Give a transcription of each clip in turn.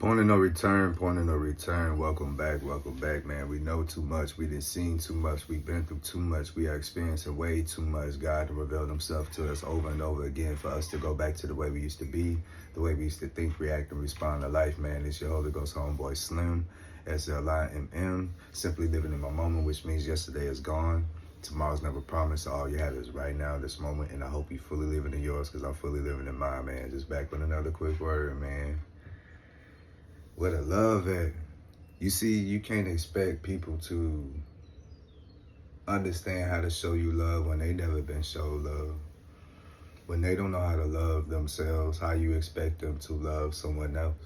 Point of no return, point of no return. Welcome back, man. We know too much. We done seen too much. We've been through too much. We are experiencing way too much. God to reveal himself to us over and over again for us to go back to the way we used to be, the way we used to think, react, and respond to life, man. It's your Holy Ghost homeboy Slim, SLIMM, simply living in my moment, which means yesterday is gone. Tomorrow's never promised. All you have is right now, this moment, and I hope you fully living in yours because I'm fully living in mine, man. Just back with another quick word, man. Where the love at? You see, you can't expect people to understand how to show you love when they never been showed love. When they don't know how to love themselves, how you expect them to love someone else?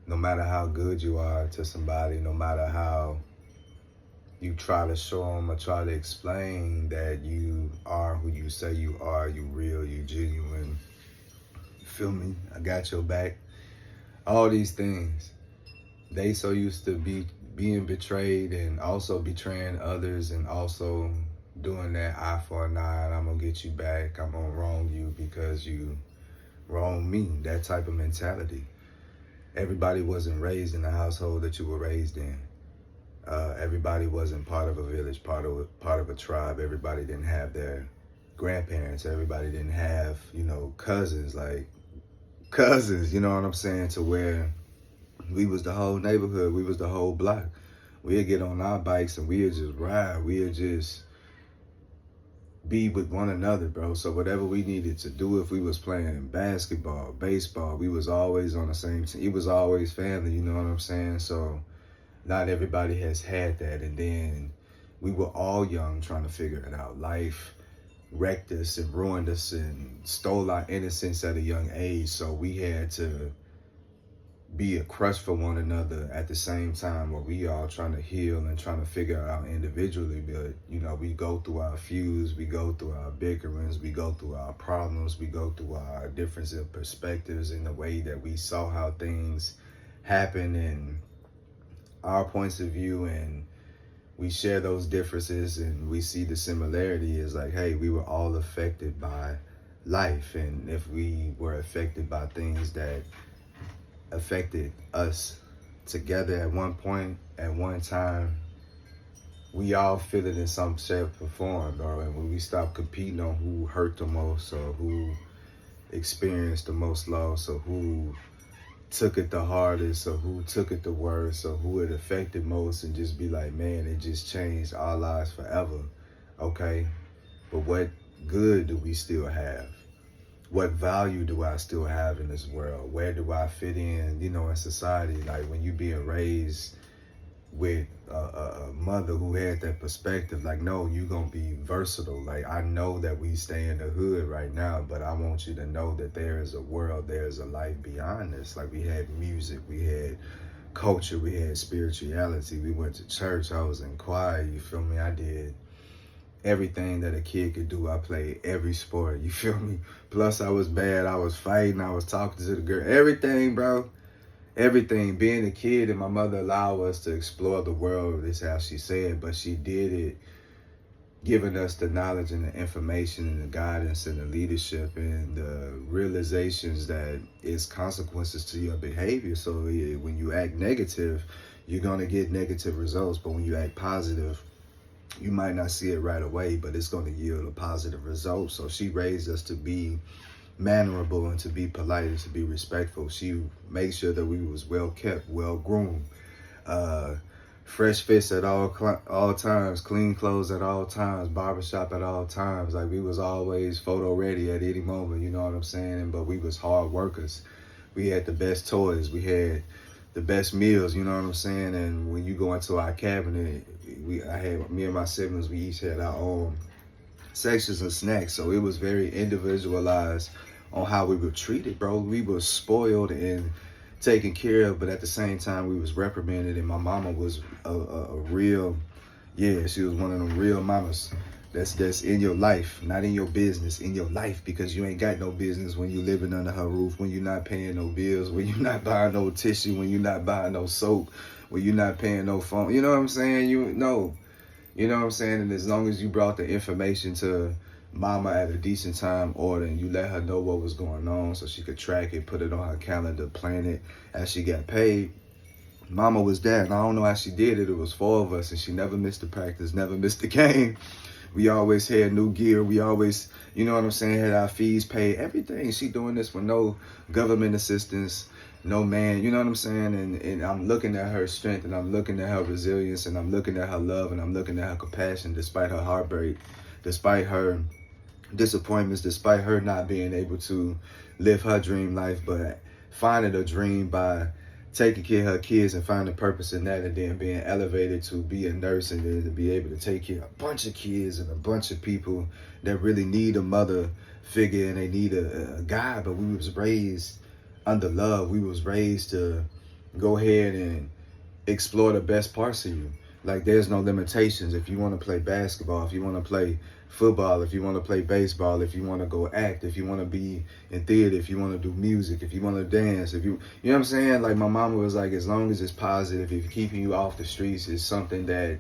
No matter how good you are to somebody, no matter how you try to show them or try to explain that you are who you say you are, you real, you genuine, you feel me? I got your back. All these things, they so used to being betrayed and also betraying others and also doing that eye for an eye, I'm gonna get you back, I'm gonna wrong you because you wrong me, that type of mentality. Everybody wasn't raised in the household that you were raised in. Everybody wasn't part of a village, part of a tribe. Everybody didn't have their grandparents. Everybody didn't have, cousins, you know what I'm saying, to where we was the whole neighborhood, we was the whole block. We'd get on our bikes and we'd just ride, we'd just be with one another, bro. So whatever we needed to do, if we was playing basketball, baseball, we was always on the same team. It was always family, you know what I'm saying? So not everybody has had that. And then we were all young trying to figure it out. Life wrecked us and ruined us and stole our innocence at a young age. So we had to be a crutch for one another at the same time, where we all trying to heal and trying to figure it out individually. But, we go through our feuds, we go through our bickerings, we go through our problems, we go through our difference of perspectives in the way that we saw how things happen and our points of view, and we share those differences and we see the similarity is like, hey, we were all affected by life. And if we were affected by things that affected us together at one point, at one time, we all feel it in some shape or form, bro. And when we stop competing on who hurt the most or who experienced the most loss or who took it the hardest or who took it the worst or who it affected most, and just be like, man, it just changed our lives forever. Okay, but what good do we still have? What value do I still have in this world? Where do I fit in, in society? Like when you being raised with a mother who had that perspective, like, no, you gonna be versatile. Like, I know that we stay in the hood right now, but I want you to know that there is a world, there is a life beyond this. Like, we had music, we had culture, we had spirituality, we went to church, I was in choir, you feel me? I did everything that a kid could do. I played every sport, you feel me? Plus I was bad, I was fighting, I was talking to the girl, everything, bro. Everything. Being a kid, and my mother allowed us to explore the world, is how she said, but she did it giving us the knowledge and the information and the guidance and the leadership and the realizations that it's consequences to your behavior. So when you act negative, you're going to get negative results, but when you act positive, you might not see it right away, but it's going to yield a positive result. So she raised us to be mannerable and to be polite and to be respectful. She made sure that we was well kept, well groomed, fresh fits at all times, clean clothes at all times, barbershop at all times. Like, we was always photo ready at any moment, you know what I'm saying? But we was hard workers. We had the best toys. We had the best meals, you know what I'm saying? And when you go into our cabinet, me and my siblings, we each had our own sections of snacks. So it was very individualized on how we were treated, bro. We were spoiled and taken care of, but at the same time, we was reprimanded. And my mama was a real, she was one of them real mamas that's in your life, not in your business, in your life, because you ain't got no business when you living under her roof, when you're not paying no bills, when you're not buying no tissue, when you're not buying no soap, when you're not paying no phone. You know what I'm saying? You know what I'm saying? And as long as you brought the information to mama at a decent time order, and you let her know what was going on so she could track it, put it on her calendar, plan it as she got paid. Mama was there, and I don't know how she did it. It was 4 of us, and she never missed the practice, never missed the game. We always had new gear. We always, you know what I'm saying, had our fees paid, everything. She doing this with no government assistance, no man, you know what I'm saying? And I'm looking at her strength, and I'm looking at her resilience, and I'm looking at her love, and I'm looking at her compassion despite her heartbreak, despite her disappointments, despite her not being able to live her dream life, but finding a dream by taking care of her kids and finding purpose in that, and then being elevated to be a nurse, and then to be able to take care of a bunch of kids and a bunch of people that really need a mother figure, and they need a guy. But we was raised under love. We was raised to go ahead and explore the best parts of you. Like, there's no limitations. If you want to play basketball, if you want to play football, if you want to play baseball, if you want to go act, if you want to be in theater, if you want to do music, if you want to dance, if you know what I'm saying? Like, my mama was like, as long as it's positive, if keeping you off the streets is something that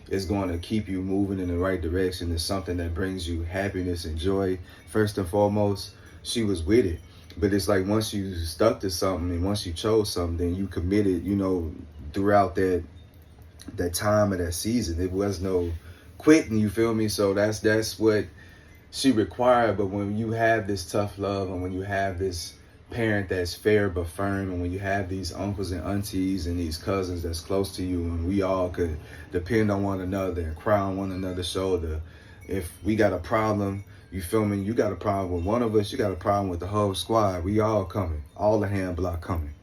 is going to keep you moving in the right direction, is something that brings you happiness and joy, first and foremost, she was with it. But it's like, once you stuck to something and once you chose something, then you committed, you know, throughout that time of that season. It was no quitting, you feel me? So that's what she required. But when you have this tough love, and when you have this parent that's fair but firm, and when you have these uncles and aunties and these cousins that's close to you, and we all could depend on one another and cry on one another's shoulder. If we got a problem, you feel me, you got a problem with one of us, you got a problem with the whole squad. We all coming, all the hand block coming.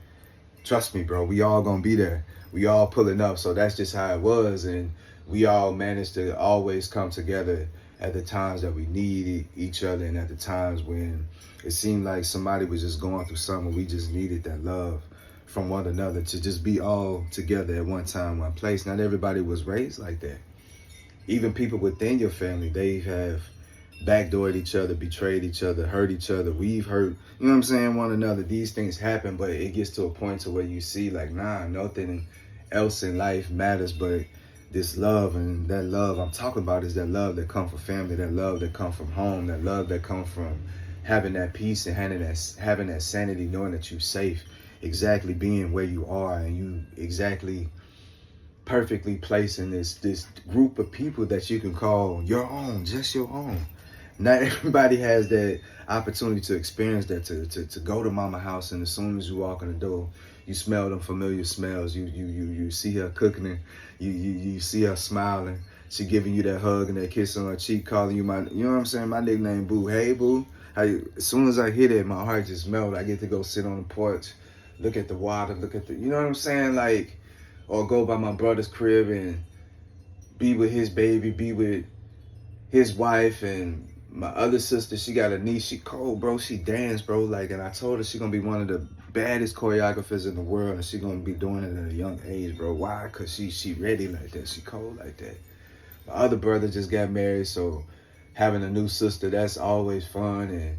Trust me, bro, we all gonna be there. We all pulling up. So that's just how it was. And we all managed to always come together at the times that we needed each other, and at the times when it seemed like somebody was just going through something. We just needed that love from one another to just be all together at one time, one place. Not everybody was raised like that. Even people within your family, they have backdoored each other, betrayed each other, hurt each other. We've hurt, you know what I'm saying, one another. These things happen, but it gets to a point to where you see, like, nah, nothing else in life matters but this love. And that love I'm talking about is that love that comes from family, that love that comes from home, that love that comes from having that peace and having that sanity, knowing that you're safe, exactly being where you are, and you exactly perfectly placed in this group of people that you can call your own, just your own. Not everybody has that opportunity to experience that, to go to mama house, and as soon as you walk in the door, you smell them familiar smells. You see her cooking, you see her smiling. She giving you that hug and that kiss on her cheek, calling you my, you know what I'm saying, my nickname Boo. Hey Boo. As soon as I hear that, my heart just melts. I get to go sit on the porch, look at the water, look at the, you know what I'm saying, like, or go by my brother's crib and be with his baby, be with his wife. And my other sister, she got a niece, she cold, bro. She dance, bro. Like, and I told her she gonna be one of the baddest choreographers in the world, and she gonna be doing it at a young age, bro. Why? Cause she ready like that. She cold like that. My other brother just got married, so having a new sister, that's always fun. And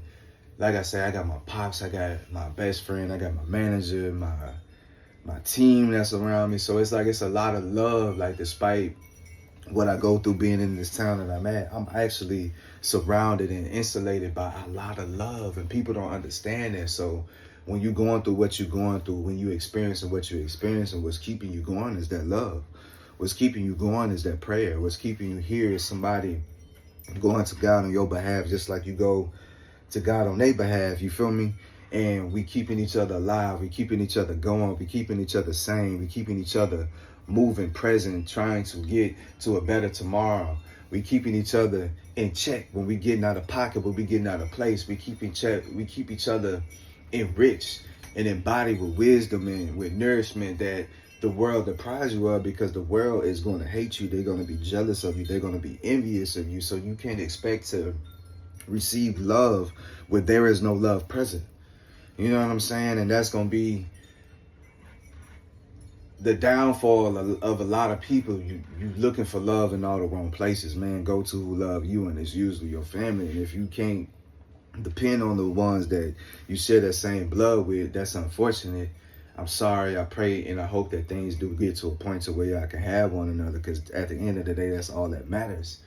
like I said, I got my pops, I got my best friend, I got my manager, my team that's around me. So it's like, it's a lot of love. Like, despite what I go through being in this town that I'm at, I'm actually surrounded and insulated by a lot of love, and people don't understand that. So when you're going through what you're going through, when you're experiencing what you're experiencing, what's keeping you going is that love. What's keeping you going is that prayer. What's keeping you here is somebody going to God on your behalf, just like you go to God on their behalf, you feel me? And we keeping each other alive, we keeping each other going, we keeping each other sane, we keeping each other moving, present, trying to get to a better tomorrow. We keeping each other in check when we getting out of pocket, when we getting out of place. We keep each other enriched and embodied with wisdom and with nourishment that the world deprives you of, because the world is going to hate you. They're going to be jealous of you. They're going to be envious of you. So you can't expect to receive love where there is no love present. You know what I'm saying? And that's going to be the downfall of a lot of people. You looking for love in all the wrong places, man. Go to who love you, and it's usually your family. And if you can't depend on the ones that you share that same blood with, that's unfortunate. I'm sorry. I pray and I hope that things do get to a point to where y'all can have one another, because at the end of the day, that's all that matters.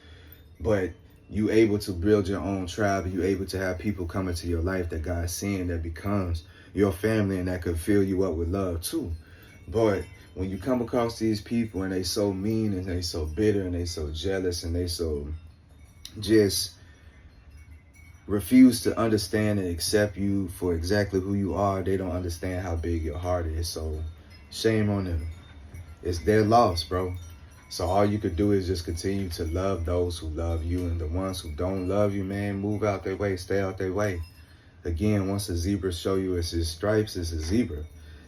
But You able to build your own tribe, and you able to have people come into your life that God's seeing that becomes your family and that could fill you up with love too. But when you come across these people and they so mean and they so bitter and they so jealous and they so just refuse to understand and accept you for exactly who you are, they don't understand how big your heart is. So shame on them. It's their loss, bro. So all you could do is just continue to love those who love you, and the ones who don't love you, man, move out their way, stay out their way. Again, once a zebra show you it's his stripes, it's a zebra.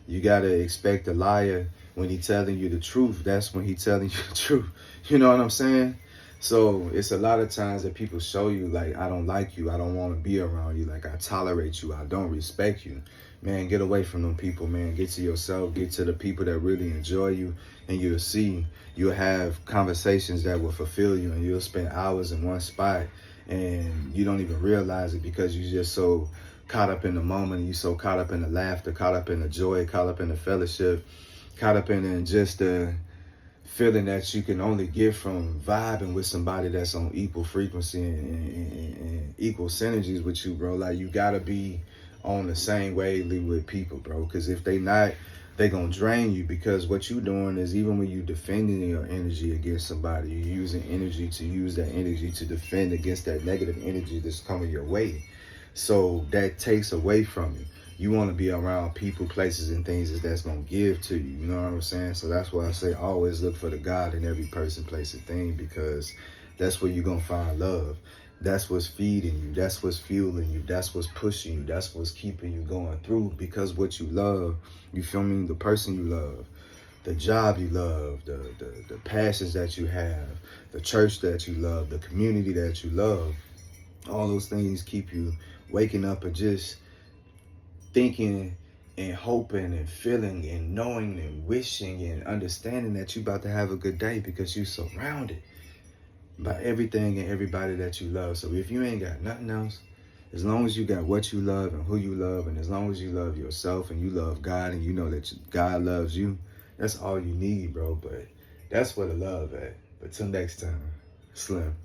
You gotta expect a liar when he telling you the truth. That's when he telling you the truth. You know what I'm saying? So it's a lot of times that people show you like, I don't like you, I don't want to be around you, like I tolerate you, I don't respect you. Man, get away from them people, man. Get to yourself, get to the people that really enjoy you, and you'll see, you'll have conversations that will fulfill you, and you'll spend hours in one spot, and you don't even realize it because you're just so caught up in the moment, you're so caught up in the laughter, caught up in the joy, caught up in the fellowship, caught up in just the feeling that you can only get from vibing with somebody that's on equal frequency and equal synergies with you, bro. Like, you gotta be on the same wavelength with people, bro, because if they not, they gonna drain you. Because what you doing is, even when you defending your energy against somebody, you're using energy to use that energy to defend against that negative energy that's coming your way. So that takes away from you. You want to be around people, places, and things that's going to give to you. You know what I'm saying? So that's why I say always look for the God in every person, place, and thing, because that's where you're going to find love. That's what's feeding you. That's what's fueling you. That's what's pushing you. That's what's keeping you going through. Because what you love, you feel me? The person you love, the job you love, the passions that you have, the church that you love, the community that you love, all those things keep you waking up and just thinking and hoping and feeling and knowing and wishing and understanding that you about to have a good day, because you're surrounded by everything and everybody that you love. So if you ain't got nothing else, as long as you got what you love and who you love, and as long as you love yourself and you love God and you know that God loves you, that's all you need, bro. But that's where the love at. But till next time, Slim.